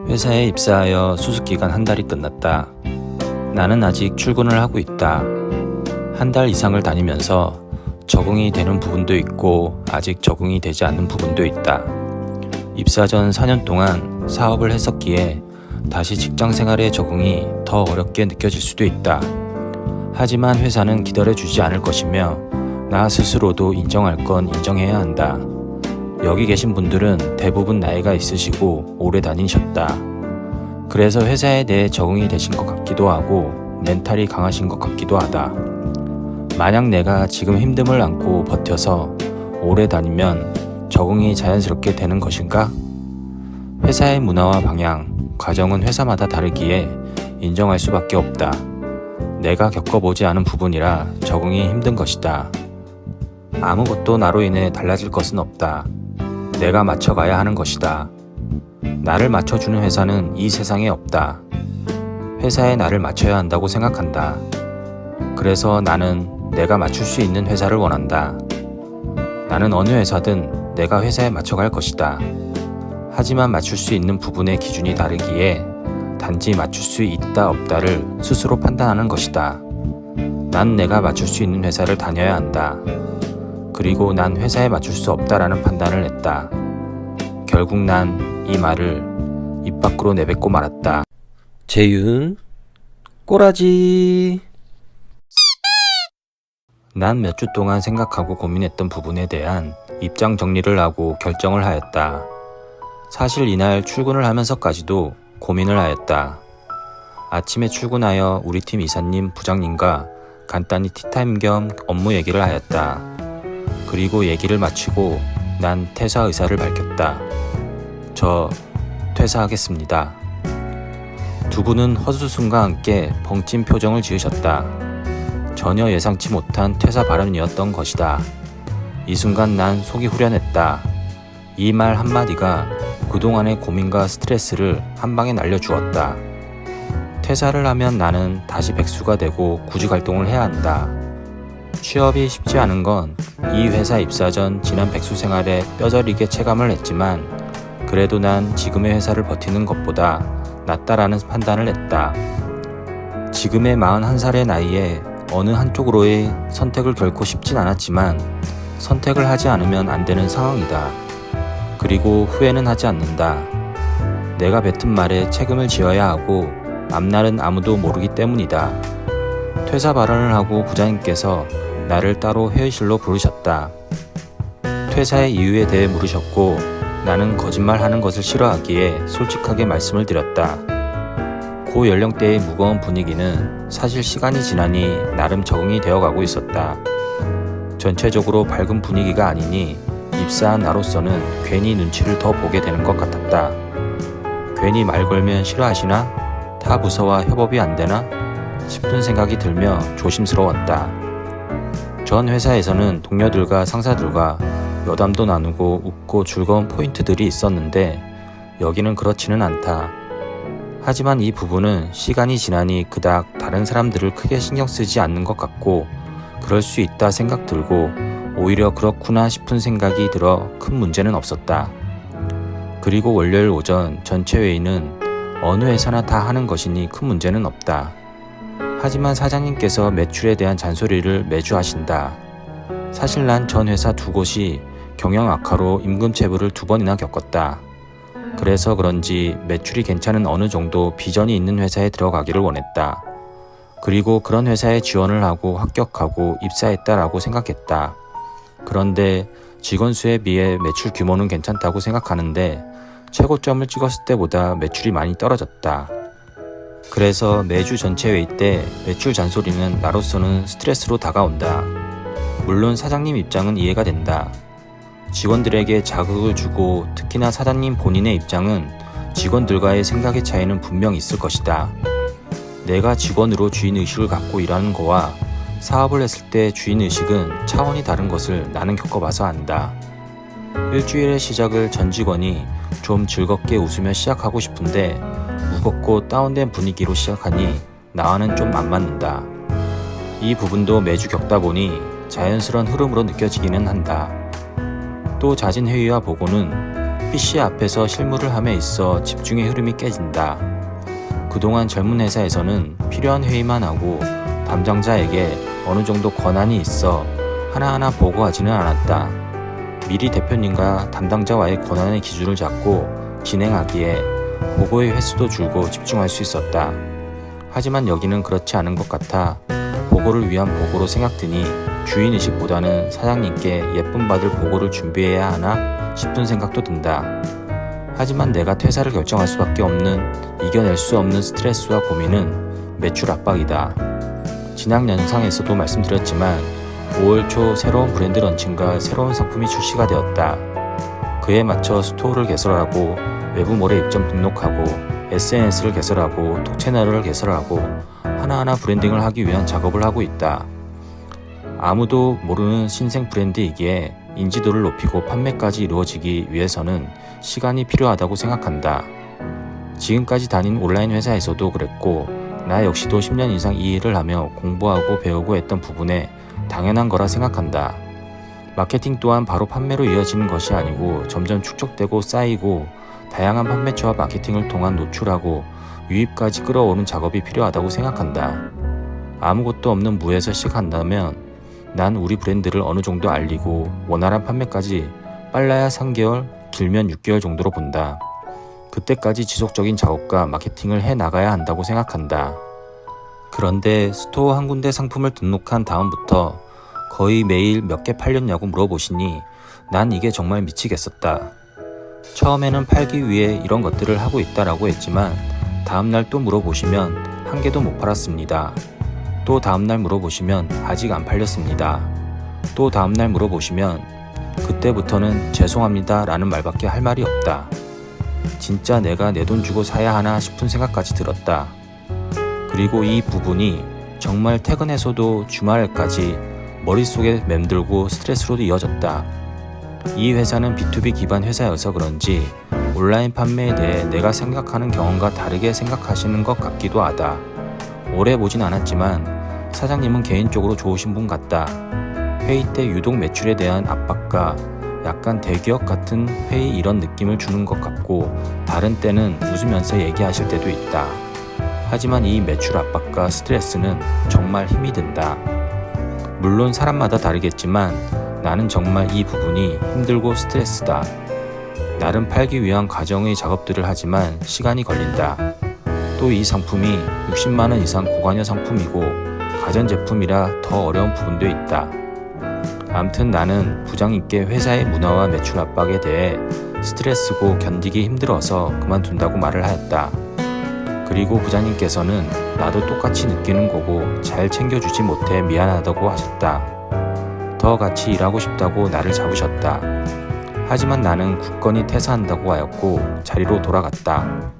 회사에 입사하여 수습기간 한 달이 끝났다. 나는 아직 출근을 하고 있다. 한 달 이상을 다니면서 적응이 되는 부분도 있고 아직 적응이 되지 않는 부분도 있다. 입사 전 4년 동안 사업을 했었기에 다시 직장 생활에 적응이 더 어렵게 느껴질 수도 있다. 하지만 회사는 기다려주지 않을 것이며 나 스스로도 인정할 건 인정해야 한다. 여기 계신 분들은 대부분 나이가 있으시고 오래 다니셨다. 그래서 회사에 대해 적응이 되신 것 같기도 하고 멘탈이 강하신 것 같기도 하다. 만약 내가 지금 힘듦을 안고 버텨서 오래 다니면 적응이 자연스럽게 되는 것인가? 회사의 문화와 방향, 과정은 회사마다 다르기에 인정할 수밖에 없다. 내가 겪어보지 않은 부분이라 적응이 힘든 것이다. 아무것도 나로 인해 달라질 것은 없다. 내가 맞춰가야 하는 것이다. 나를 맞춰주는 회사는 이 세상에 없다. 회사에 나를 맞춰야 한다고 생각한다. 그래서 나는 내가 맞출 수 있는 회사를 원한다. 나는 어느 회사든 내가 회사에 맞춰갈 것이다. 하지만 맞출 수 있는 부분의 기준이 다르기에 단지 맞출 수 있다 없다를 스스로 판단하는 것이다. 난 내가 맞출 수 있는 회사를 다녀야 한다. 그리고 난 회사에 맞출 수 없다라는 판단을 했다. 결국 난 이 말을 입 밖으로 내뱉고 말았다. 재윤, 꼬라지. 난 몇 주 동안 생각하고 고민했던 부분에 대한 입장 정리를 하고 결정을 하였다. 사실 이날 출근을 하면서까지도 고민을 하였다. 아침에 출근하여 우리 팀 이사님, 부장님과 간단히 티타임 겸 업무 얘기를 하였다. 그리고 얘기를 마치고 난 퇴사 의사를 밝혔다. 저 퇴사하겠습니다. 두 분은 헛웃음과 함께 벙찐 표정을 지으셨다. 전혀 예상치 못한 퇴사 발언이었던 것이다. 이 순간 난 속이 후련했다. 이 말 한마디가 그동안의 고민과 스트레스를 한 방에 날려주었다. 퇴사를 하면 나는 다시 백수가 되고 구직활동을 해야 한다. 취업이 쉽지 않은 건 이 회사 입사 전 지난 백수 생활에 뼈저리게 체감을 했지만 그래도 난 지금의 회사를 버티는 것보다 낫다라는 판단을 했다. 지금의 41살의 나이에 어느 한쪽으로의 선택을 결코 쉽진 않았지만 선택을 하지 않으면 안 되는 상황이다. 그리고 후회는 하지 않는다. 내가 뱉은 말에 책임을 지어야 하고 앞날은 아무도 모르기 때문이다. 퇴사 발언을 하고 부장님께서 나를 따로 회의실로 부르셨다. 퇴사의 이유에 대해 물으셨고 나는 거짓말하는 것을 싫어하기에 솔직하게 말씀을 드렸다. 고 연령대의 무거운 분위기는 사실 시간이 지나니 나름 적응이 되어가고 있었다. 전체적으로 밝은 분위기가 아니니 입사한 나로서는 괜히 눈치를 더 보게 되는 것 같았다. 괜히 말 걸면 싫어하시나? 타 부서와 협업이 안 되나? 싶은 생각이 들며 조심스러웠다. 전 회사에서는 동료들과 상사들과 여담도 나누고 웃고 즐거운 포인트들이 있었는데 여기는 그렇지는 않다. 하지만 이 부분은 시간이 지나니 그닥 다른 사람들을 크게 신경 쓰지 않는 것 같고 그럴 수 있다 생각 들고 오히려 그렇구나 싶은 생각이 들어 큰 문제는 없었다. 그리고 월요일 오전 전체 회의는 어느 회사나 다 하는 것이니 큰 문제는 없다. 하지만 사장님께서 매출에 대한 잔소리를 매주 하신다. 사실 난 전 회사 두 곳이 경영 악화로 임금 체불을 2번이나 겪었다. 그래서 그런지 매출이 괜찮은 어느 정도 비전이 있는 회사에 들어가기를 원했다. 그리고 그런 회사에 지원을 하고 합격하고 입사했다라고 생각했다. 그런데 직원 수에 비해 매출 규모는 괜찮다고 생각하는데 최고점을 찍었을 때보다 매출이 많이 떨어졌다. 그래서 매주 전체 회의 때 매출 잔소리는 나로서는 스트레스로 다가온다. 물론 사장님 입장은 이해가 된다. 직원들에게 자극을 주고 특히나 사장님 본인의 입장은 직원들과의 생각의 차이는 분명 있을 것이다. 내가 직원으로 주인의식을 갖고 일하는 거와 사업을 했을 때 주인의식은 차원이 다른 것을 나는 겪어봐서 안다. 일주일의 시작을 전 직원이 좀 즐겁게 웃으며 시작하고 싶은데 무겁고 다운된 분위기로 시작하니 나와는 좀 안 맞는다. 이 부분도 매주 겪다 보니 자연스러운 흐름으로 느껴지기는 한다. 또 잦은 회의와 보고는 PC 앞에서 실무를 함에 있어 집중의 흐름이 깨진다. 그동안 젊은 회사에서는 필요한 회의만 하고 담당자에게 어느 정도 권한이 있어 하나하나 보고하지는 않았다. 미리 대표님과 담당자와의 권한의 기준을 잡고 진행하기에 보고의 횟수도 줄고 집중할 수 있었다. 하지만 여기는 그렇지 않은 것 같아 보고를 위한 보고로 생각드니 주인의식보다는 사장님께 예쁨 받을 보고를 준비해야 하나 싶은 생각도 든다. 하지만 내가 퇴사를 결정할 수밖에 없는 이겨낼 수 없는 스트레스와 고민은 매출 압박이다. 지난 영상에서도 말씀드렸지만 5월 초 새로운 브랜드 런칭과 새로운 상품이 출시가 되었다. 그에 맞춰 스토어를 개설하고 외부몰에 입점 등록하고 SNS를 개설하고 톡 채널을 개설하고 하나하나 브랜딩을 하기 위한 작업을 하고 있다. 아무도 모르는 신생 브랜드이기에 인지도를 높이고 판매까지 이루어지기 위해서는 시간이 필요하다고 생각한다. 지금까지 다닌 온라인 회사에서도 그랬고 나 역시도 10년 이상 이 일을 하며 공부하고 배우고 했던 부분에 당연한 거라 생각한다. 마케팅 또한 바로 판매로 이어지는 것이 아니고 점점 축적되고 쌓이고 다양한 판매처와 마케팅을 통한 노출하고 유입까지 끌어오는 작업이 필요하다고 생각한다. 아무것도 없는 무에서 시작한다면 난 우리 브랜드를 어느 정도 알리고 원활한 판매까지 빨라야 3개월, 길면 6개월 정도로 본다. 그때까지 지속적인 작업과 마케팅을 해 나가야 한다고 생각한다. 그런데 스토어 한 군데 상품을 등록한 다음부터 거의 매일 몇 개 팔렸냐고 물어보시니 난 이게 정말 미치겠었다. 처음에는 팔기 위해 이런 것들을 하고 있다라고 했지만 다음날 또 물어보시면 한 개도 못 팔았습니다. 또 다음날 물어보시면 아직 안 팔렸습니다. 또 다음날 물어보시면 그때부터는 죄송합니다 라는 말밖에 할 말이 없다. 진짜 내가 내 돈 주고 사야 하나 싶은 생각까지 들었다. 그리고 이 부분이 정말 퇴근해서도 주말까지 머릿속에 맴돌고 스트레스로 이어졌다. 이 회사는 B2B 기반 회사여서 그런지 온라인 판매에 대해 내가 생각하는 경험과 다르게 생각하시는 것 같기도 하다. 오래 보진 않았지만 사장님은 개인적으로 좋으신 분 같다. 회의 때 유독 매출에 대한 압박과 약간 대기업 같은 회의 이런 느낌을 주는 것 같고 다른 때는 웃으면서 얘기하실 때도 있다. 하지만 이 매출 압박과 스트레스는 정말 힘이 든다. 물론 사람마다 다르겠지만 나는 정말 이 부분이 힘들고 스트레스다. 나름 팔기 위한 과정의 작업들을 하지만 시간이 걸린다. 또 이 상품이 60만원 이상 고관여 상품이고 가전제품이라 더 어려운 부분도 있다. 암튼 나는 부장님께 회사의 문화와 매출 압박에 대해 스트레스고 견디기 힘들어서 그만둔다고 말을 하였다. 그리고 부장님께서는 나도 똑같이 느끼는 거고 잘 챙겨주지 못해 미안하다고 하셨다. 더 같이 일하고 싶다고 나를 잡으셨다. 하지만 나는 굳건히 퇴사한다고 하였고 자리로 돌아갔다.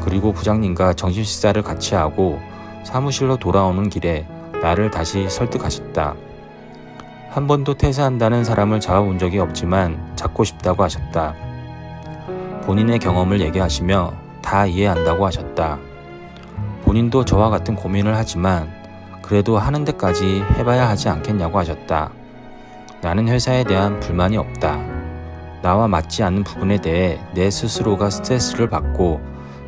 그리고 부장님과 점심 식사를 같이 하고 사무실로 돌아오는 길에 나를 다시 설득하셨다. 한 번도 퇴사한다는 사람을 잡아본 적이 없지만 잡고 싶다고 하셨다. 본인의 경험을 얘기하시며 다 이해한다고 하셨다. 본인도 저와 같은 고민을 하지만 그래도 하는 데까지 해봐야 하지 않겠냐고 하셨다. 나는 회사에 대한 불만이 없다. 나와 맞지 않는 부분에 대해 내 스스로가 스트레스를 받고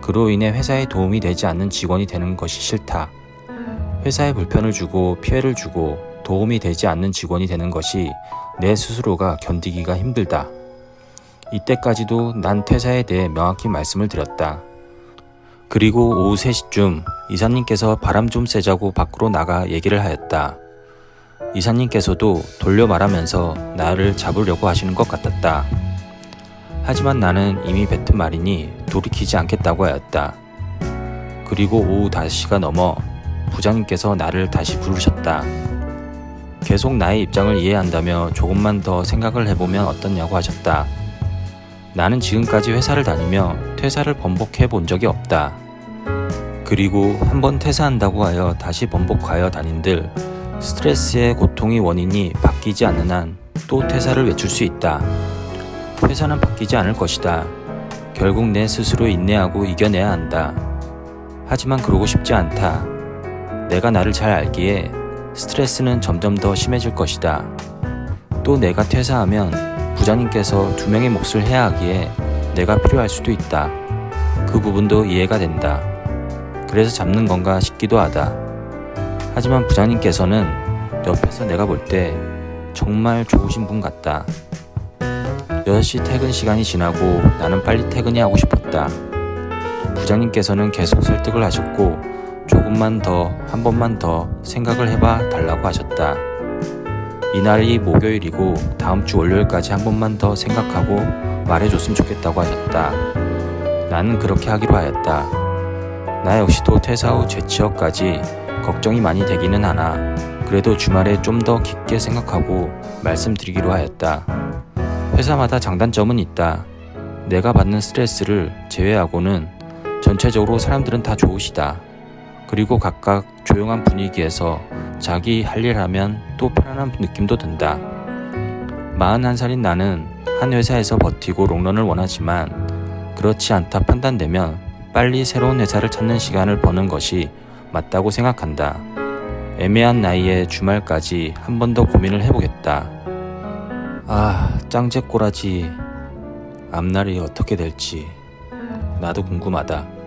그로 인해 회사에 도움이 되지 않는 직원이 되는 것이 싫다. 회사에 불편을 주고 피해를 주고 도움이 되지 않는 직원이 되는 것이 내 스스로가 견디기가 힘들다. 이때까지도 난 퇴사에 대해 명확히 말씀을 드렸다. 그리고 오후 3시쯤 이사님께서 바람 좀 쐬자고 밖으로 나가 얘기를 하였다. 이사님께서도 돌려 말하면서 나를 잡으려고 하시는 것 같았다. 하지만 나는 이미 뱉은 말이니 돌이키지 않겠다고 하였다. 그리고 오후 5시가 넘어 부장님께서 나를 다시 부르셨다. 계속 나의 입장을 이해한다며 조금만 더 생각을 해보면 어떻냐고 하셨다. 나는 지금까지 회사를 다니며 퇴사를 번복해 본 적이 없다. 그리고 한번 퇴사한다고 하여 다시 번복하여 다닌들 스트레스의 고통의 원인이 바뀌지 않는 한 또 퇴사를 외칠 수 있다. 회사는 바뀌지 않을 것이다. 결국 내 스스로 인내하고 이겨내야 한다. 하지만 그러고 싶지 않다. 내가 나를 잘 알기에 스트레스는 점점 더 심해질 것이다. 또 내가 퇴사하면 부장님께서 2명의 몫을 해야 하기에 내가 필요할 수도 있다. 그 부분도 이해가 된다. 그래서 잡는 건가 싶기도 하다. 하지만 부장님께서는 옆에서 내가 볼 때 정말 좋으신 분 같다. 6시 퇴근 시간이 지나고 나는 빨리 퇴근이 하고 싶었다. 부장님께서는 계속 설득을 하셨고 한 번만 더 생각을 해봐 달라고 하셨다. 이날이 목요일이고 다음 주 월요일까지 한 번만 더 생각하고 말해줬으면 좋겠다고 하셨다. 나는 그렇게 하기로 하였다. 나 역시도 퇴사 후 재취업까지 걱정이 많이 되기는 하나 그래도 주말에 좀 더 깊게 생각하고 말씀드리기로 하였다. 회사마다 장단점은 있다. 내가 받는 스트레스를 제외하고는 전체적으로 사람들은 다 좋으시다. 그리고 각각 조용한 분위기에서 자기 할 일 하면 또 편안한 느낌도 든다. 41살인 나는 한 회사에서 버티고 롱런을 원하지만 그렇지 않다 판단되면 빨리 새로운 회사를 찾는 시간을 버는 것이 맞다고 생각한다. 애매한 나이에 주말까지 한 번 더 고민을 해보겠다. 짱제 꼬라지. 앞날이 어떻게 될지 나도 궁금하다.